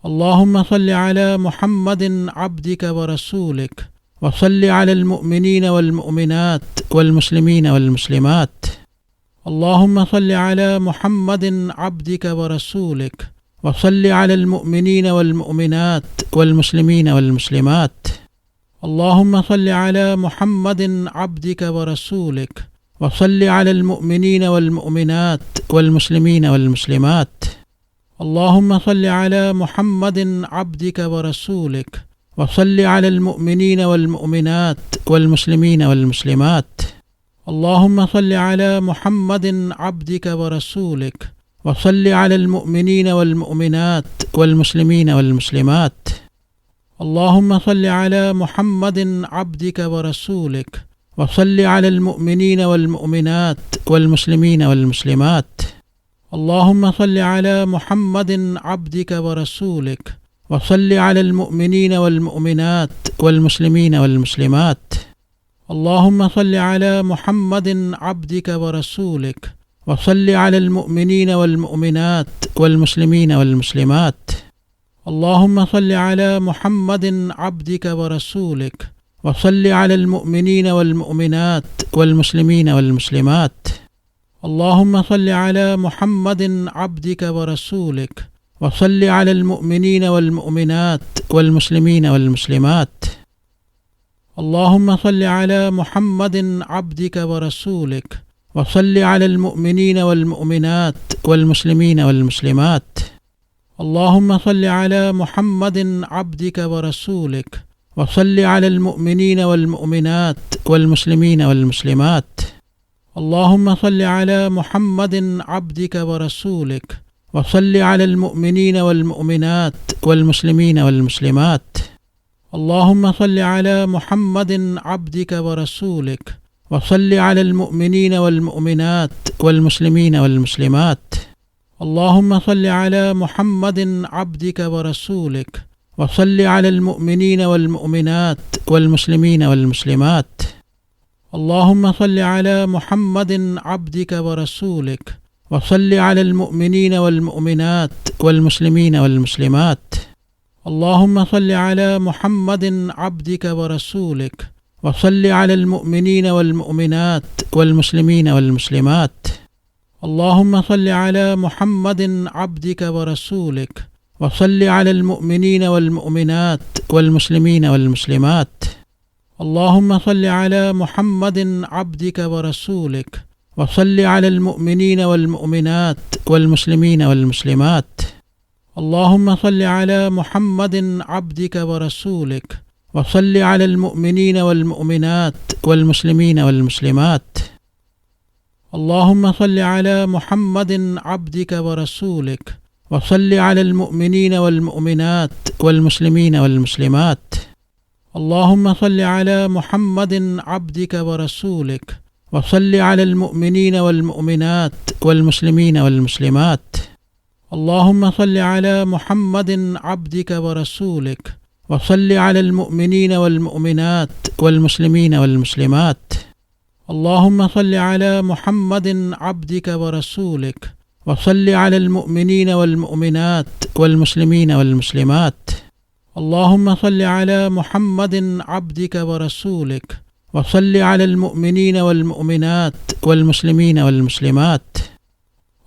اللهم صل على محمد عبدك ورسولك، وصل على المؤمنين والمؤمنات والمسلمين والمسلمات. اللهم صل على محمد عبدك ورسولك، وصل على المؤمنين والمؤمنات والمسلمين والمسلمات. اللهم صل على محمد عبدك ورسولك، وصل على المؤمنين والمؤمنات والمسلمين والمسلمات. اللهم صل على محمد عبدك ورسولك، وصل على المؤمنين والمؤمنات والمسلمين والمسلمات. اللهم صل على محمد عبدك ورسولك، وصل على المؤمنين والمؤمنات والمسلمين والمسلمات. اللهم صل على محمد عبدك ورسولك، وصل على المؤمنين والمؤمنات والمسلمين والمسلمات. اللهم صل على محمد عبدك ورسولك، وصل على المؤمنين والمؤمنات والمسلمين والمسلمات. اللهم صل على محمد عبدك ورسولك، وصل على المؤمنين والمؤمنات والمسلمين والمسلمات. اللهم صل على محمد عبدك ورسولك، وصل على المؤمنين والمؤمنات والمسلمين والمسلمات. اللهم صل على محمد عبدك ورسولك، وصل على المؤمنين والمؤمنات والمسلمين والمسلمات. اللهم صل على محمد عبدك ورسولك، وصل على المؤمنين والمؤمنات والمسلمين والمسلمات. اللهم صل على محمد عبدك ورسولك، وصل على المؤمنين والمؤمنات والمسلمين والمسلمات. اللهم صل على محمد عبدك ورسولك، وصل على المؤمنين والمؤمنات والمسلمين والمسلمات. اللهم صل على محمد عبدك ورسولك، وصل على المؤمنين والمؤمنات والمسلمين والمسلمات. اللهم صل على محمد عبدك ورسولك، وصل على المؤمنين والمؤمنات والمسلمين والمسلمات. اللهم صل على محمد عبدك ورسولك، وصل على المؤمنين والمؤمنات والمسلمين والمسلمات. اللهم صل على محمد عبدك ورسولك، وصل على المؤمنين والمؤمنات والمسلمين والمسلمات. اللهم صل على محمد عبدك ورسولك، وصل على المؤمنين والمؤمنات والمسلمين والمسلمات. اللهم صل على محمد عبدك ورسولك، وصل على المؤمنين والمؤمنات والمسلمين والمسلمات. اللهم صل على محمد عبدك ورسولك، وصل على المؤمنين والمؤمنات والمسلمين والمسلمات. اللهم صل على محمد عبدك ورسولك، وصل على المؤمنين والمؤمنات والمسلمين والمسلمات. اللهم صل على محمد عبدك ورسولك، وصل على المؤمنين والمؤمنات والمسلمين والمسلمات. اللهم صل على محمد عبدك ورسولك، وصل على المؤمنين والمؤمنات والمسلمين والمسلمات. اللهم صل على محمد عبدك ورسولك، وصل على المؤمنين والمؤمنات والمسلمين والمسلمات. اللهم صل على محمد عبدك ورسولك، وصل على المؤمنين والمؤمنات والمسلمين والمسلمات.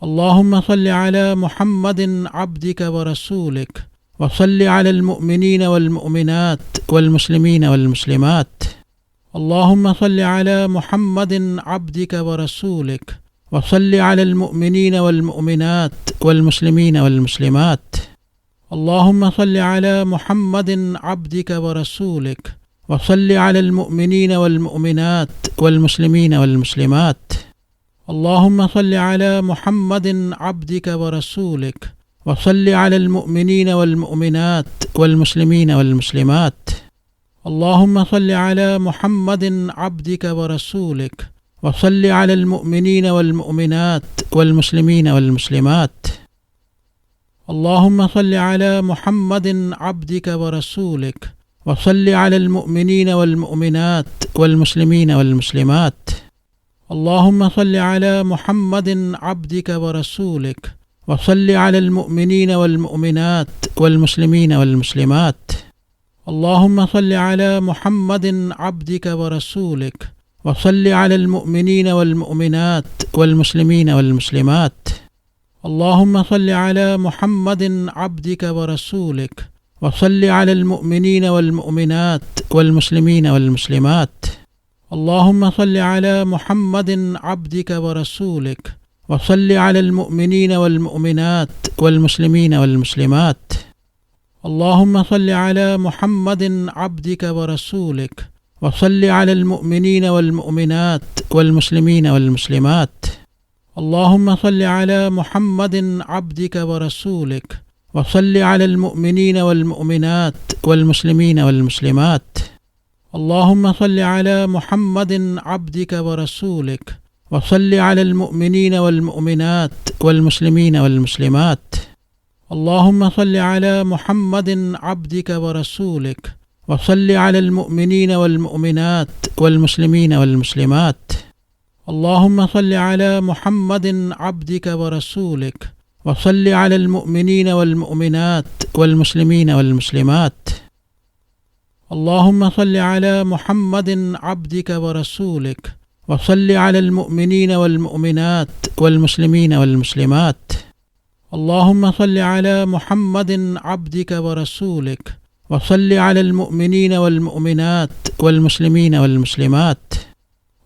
اللهم صل على محمد عبدك ورسولك، وصل على المؤمنين والمؤمنات والمسلمين والمسلمات. اللهم صل على محمد عبدك ورسولك، وصل على المؤمنين والمؤمنات والمسلمين والمسلمات. اللهم صل على محمد عبدك ورسولك، وصل على المؤمنين والمؤمنات والمسلمين والمسلمات. اللهم صل على محمد عبدك ورسولك، وصل على المؤمنين والمؤمنات والمسلمين والمسلمات. اللهم صل على محمد عبدك ورسولك، وصل على المؤمنين والمؤمنات والمسلمين والمسلمات. اللهم صل على محمد عبدك ورسولك، وصل على المؤمنين والمؤمنات والمسلمين والمسلمات. اللهم صل على محمد عبدك ورسولك، وصل على المؤمنين والمؤمنات والمسلمين والمسلمات. اللهم صل على محمد عبدك ورسولك، وصل على المؤمنين والمؤمنات والمسلمين والمسلمات. اللهم صل على محمد عبدك ورسولك، وصل على المؤمنين والمؤمنات والمسلمين والمسلمات. اللهم صل على محمد عبدك ورسولك، وصل على المؤمنين والمؤمنات والمسلمين والمسلمات. اللهم صل على محمد عبدك ورسولك، وصل على المؤمنين والمؤمنات والمسلمين والمسلمات. اللهم صل على محمد عبدك ورسولك، وصل على المؤمنين والمؤمنات والمسلمين والمسلمات. اللهم صل على محمد عبدك ورسولك، وصل على المؤمنين والمؤمنات والمسلمين والمسلمات. اللهم صل على محمد عبدك ورسولك، وصل على المؤمنين والمؤمنات والمسلمين والمسلمات. اللهم صل على محمد عبدك ورسولك، وصل على المؤمنين والمؤمنات والمسلمين والمسلمات. اللهم صل على محمد عبدك ورسولك، وصل على المؤمنين والمؤمنات والمسلمين والمسلمات. اللهم صل على محمد عبدك ورسولك، وصل على المؤمنين والمؤمنات والمسلمين والمسلمات.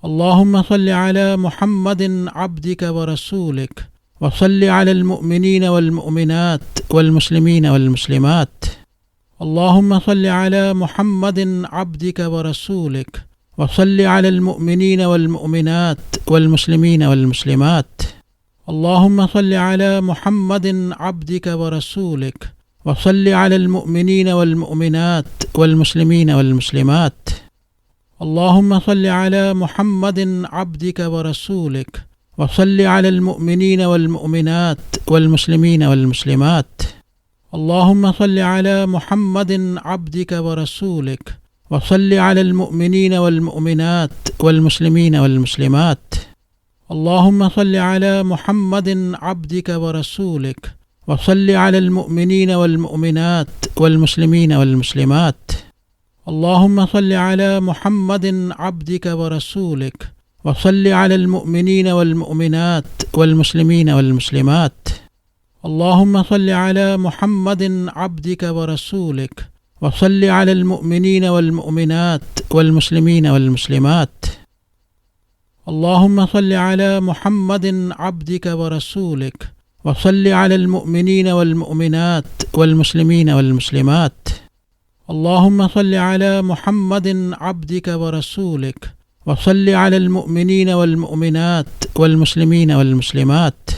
اللهم صل على محمد عبدك ورسولك، وصل على المؤمنين والمؤمنات والمسلمين والمسلمات. اللهم صل على محمد عبدك ورسولك، وصل على المؤمنين والمؤمنات والمسلمين والمسلمات. اللهم صل على محمد عبدك ورسولك، وصل على المؤمنين والمؤمنات والمسلمين والمسلمات. اللهم صل على محمد عبدك ورسولك، وصل على المؤمنين والمؤمنات والمسلمين والمسلمات. اللهم صل على محمد عبدك ورسولك، وصل على المؤمنين والمؤمنات والمسلمين والمسلمات. اللهم صل على محمد عبدك ورسولك، وصل على المؤمنين والمؤمنات والمسلمين والمسلمات. اللهم صل على محمد عبدك ورسولك، وصل على المؤمنين والمؤمنات والمسلمين والمسلمات. اللهم صل على محمد عبدك ورسولك، وصل على المؤمنين والمؤمنات والمسلمين والمسلمات. اللهم صل على محمد عبدك ورسولك، وصل على المؤمنين والمؤمنات والمسلمين والمسلمات. اللهم صل على محمد عبدك ورسولك، وصل على المؤمنين والمؤمنات والمسلمين والمسلمات.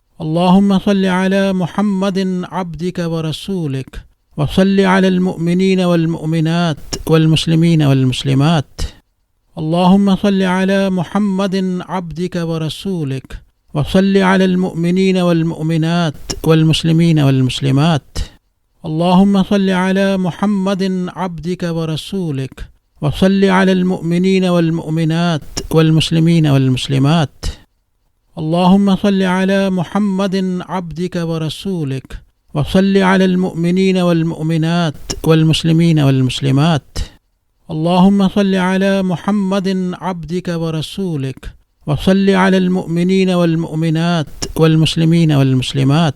اللهم صل على محمد عبدك ورسولك، وصل على المؤمنين والمؤمنات والمسلمين والمسلمات. اللهم صل على محمد عبدك ورسولك، وصل على المؤمنين والمؤمنات والمسلمين والمسلمات. اللهم صل على محمد عبدك ورسولك، وصل على المؤمنين والمؤمنات والمسلمين والمسلمات. اللهم صل على محمد عبدك ورسولك، وصل على المؤمنين والمؤمنات والمسلمين والمسلمات. اللهم صل على محمد عبدك ورسولك، وصل على المؤمنين والمؤمنات والمسلمين والمسلمات.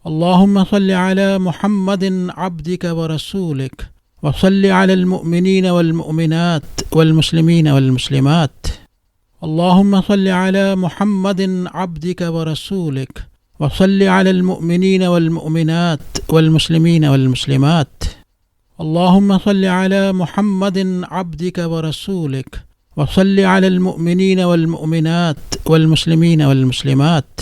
اللهم صل على محمد عبدك ورسولك، وصل على المؤمنين والمؤمنات والمسلمين والمسلمات. اللهم صل على محمد عبدك ورسولك، وصل على المؤمنين والمؤمنات والمسلمين والمسلمات. اللهم صل على محمد عبدك ورسولك، وصل على المؤمنين والمؤمنات والمسلمين والمسلمات.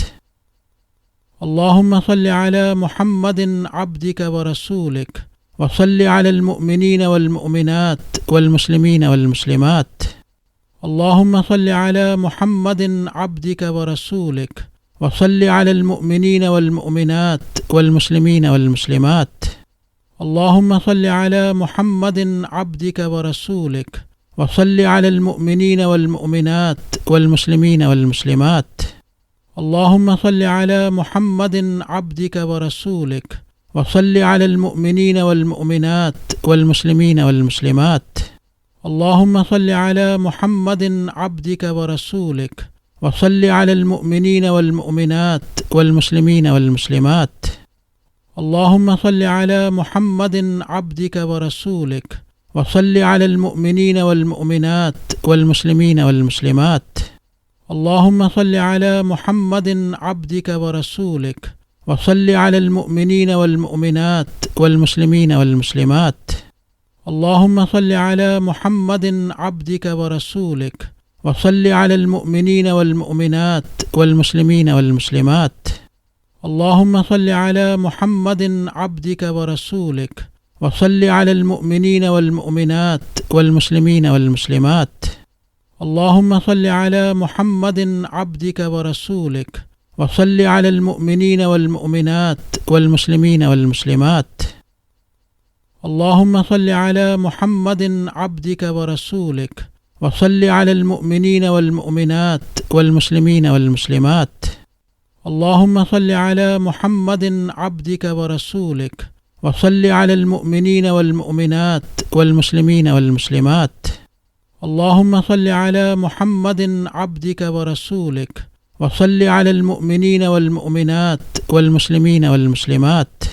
اللهم صل على محمد عبدك ورسولك، وصل على المؤمنين والمؤمنات والمسلمين والمسلمات. اللهم صل على محمد عبدك ورسولك، وصل على المؤمنين والمؤمنات والمسلمين والمسلمات. اللهم صل على محمد عبدك ورسولك، وصل على المؤمنين والمؤمنات والمسلمين والمسلمات. اللهم صل على محمد عبدك ورسولك وصل على المؤمنين والمؤمنات والمسلمين والمسلمات. اللهم صل على محمد عبدك ورسولك وصل على المؤمنين والمؤمنات والمسلمين والمسلمات. اللهم صل على محمد عبدك ورسولك وصل على المؤمنين والمؤمنات والمسلمين والمسلمات. اللهم صل على محمد عبدك ورسولك وصل على المؤمنين والمؤمنات والمسلمين والمسلمات. اللهم صل على محمد عبدك ورسولك وصل على المؤمنين والمؤمنات والمسلمين والمسلمات. اللهم صل على محمد عبدك ورسولك وصل على المؤمنين والمؤمنات والمسلمين والمسلمات. اللهم صل على محمد عبدك ورسولك وصل على المؤمنين والمؤمنات والمسلمين والمسلمات. اللهم صل على محمد عبدك ورسولك وصل على المؤمنين والمؤمنات والمسلمين والمسلمات. اللهم صل على محمد عبدك ورسولك وصل على المؤمنين والمؤمنات والمسلمين والمسلمات. اللهم صل على محمد عبدك ورسولك وصل على المؤمنين والمؤمنات والمسلمين والمسلمات.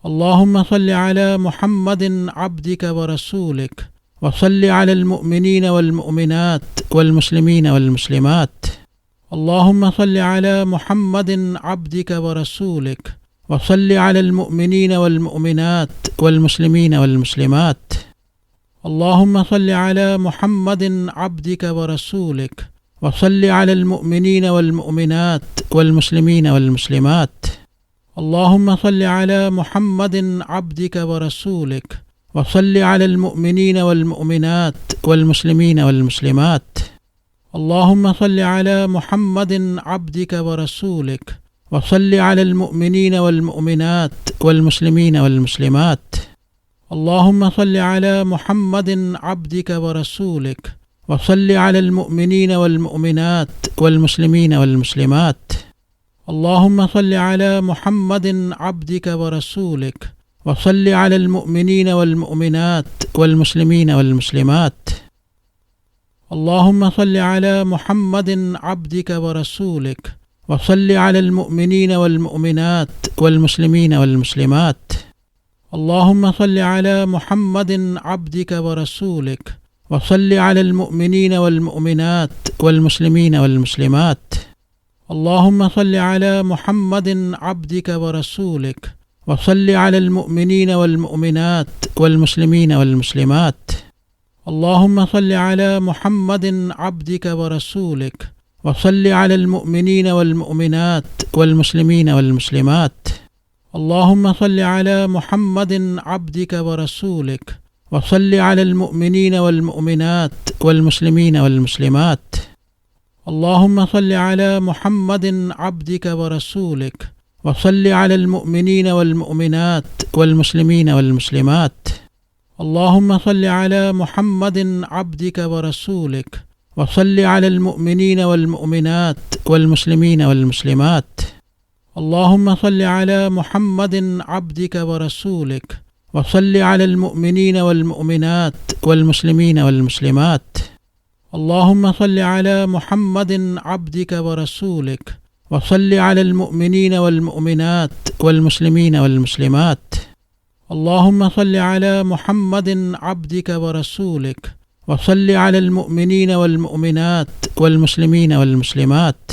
اللهم صل على محمد عبدك ورسولك وصل على المؤمنين والمؤمنات والمسلمين والمسلمات. اللهم صل على محمد عبدك ورسولك وصل على المؤمنين والمؤمنات والمسلمين والمسلمات. اللهم صل على محمد عبدك ورسولك وصل على المؤمنين والمؤمنات والمسلمين والمسلمات. اللهم صل على محمد عبدك ورسولك وصل على المؤمنين والمؤمنات والمسلمين والمسلمات. اللهم صل على محمد عبدك ورسولك وصل على المؤمنين والمؤمنات والمسلمين والمسلمات. اللهم صل على محمد عبدك ورسولك وصل على المؤمنين والمؤمنات والمسلمين والمسلمات. اللهم صل على محمد عبدك ورسولك وصل على المؤمنين والمؤمنات والمسلمين والمسلمات. اللهم صل على محمد عبدك ورسولك وصل على المؤمنين والمؤمنات والمسلمين والمسلمات. اللهم صل على محمد عبدك ورسولك وصل على المؤمنين والمؤمنات والمسلمين والمسلمات. اللهم صل على محمد عبدك ورسولك وصل على المؤمنين والمؤمنات والمسلمين والمسلمات. اللهم صل على محمد عبدك ورسولك وصل على المؤمنين والمؤمنات والمسلمين والمسلمات. اللهم صل على محمد عبدك ورسولك وصل على المؤمنين والمؤمنات والمسلمين والمسلمات. اللهم صل على محمد عبدك ورسولك وصل على المؤمنين والمؤمنات والمسلمين والمسلمات. اللهم صل على محمد عبدك ورسولك وصل على المؤمنين والمؤمنات والمسلمين والمسلمات. اللهم صل على محمد عبدك ورسولك وصل على المؤمنين والمؤمنات والمسلمين والمسلمات. اللهم صل على محمد عبدك ورسولك وصل على المؤمنين والمؤمنات والمسلمين والمسلمات. اللهم صل على محمد عبدك ورسولك وصل على المؤمنين والمؤمنات والمسلمين والمسلمات.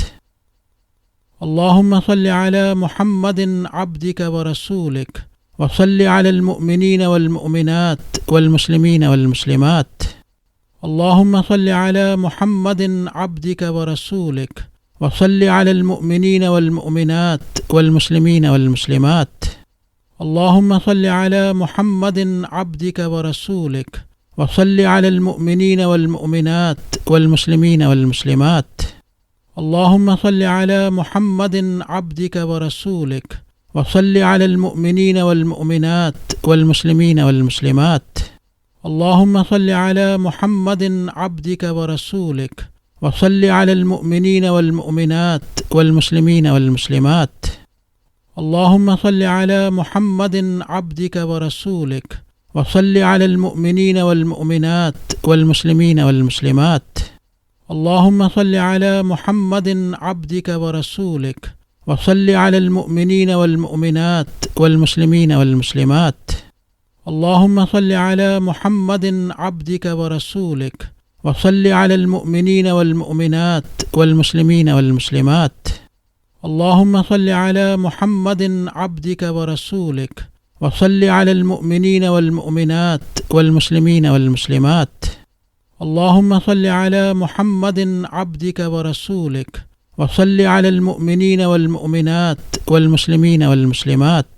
اللهم صل على محمد عبدك ورسولك وصل على المؤمنين والمؤمنات والمسلمين والمسلمات. اللهم صل على محمد عبدك ورسولك وصل على المؤمنين والمؤمنات والمسلمين والمسلمات. اللهم صل على محمد عبدك ورسولك وصل على المؤمنين والمؤمنات والمسلمين والمسلمات. اللهم صل على محمد عبدك ورسولك وصل على المؤمنين والمؤمنات والمسلمين والمسلمات. اللهم صل على محمد عبدك ورسولك وصل على المؤمنين والمؤمنات والمسلمين والمسلمات. اللهم صل على محمد عبدك ورسولك، وصل على المؤمنين والمؤمنات والمسلمين والمسلمات. اللهم صل على محمد عبدك ورسولك، وصل على المؤمنين والمؤمنات والمسلمين والمسلمات. اللهم صل على محمد عبدك ورسولك، وصل على المؤمنين والمؤمنات والمسلمين والمسلمات. اللهم صل على محمد عبدك ورسولك، وصل على المؤمنين والمؤمنات والمسلمين والمسلمات. اللهم صل على محمد عبدك ورسولك، وصل على المؤمنين والمؤمنات والمسلمين والمسلمات.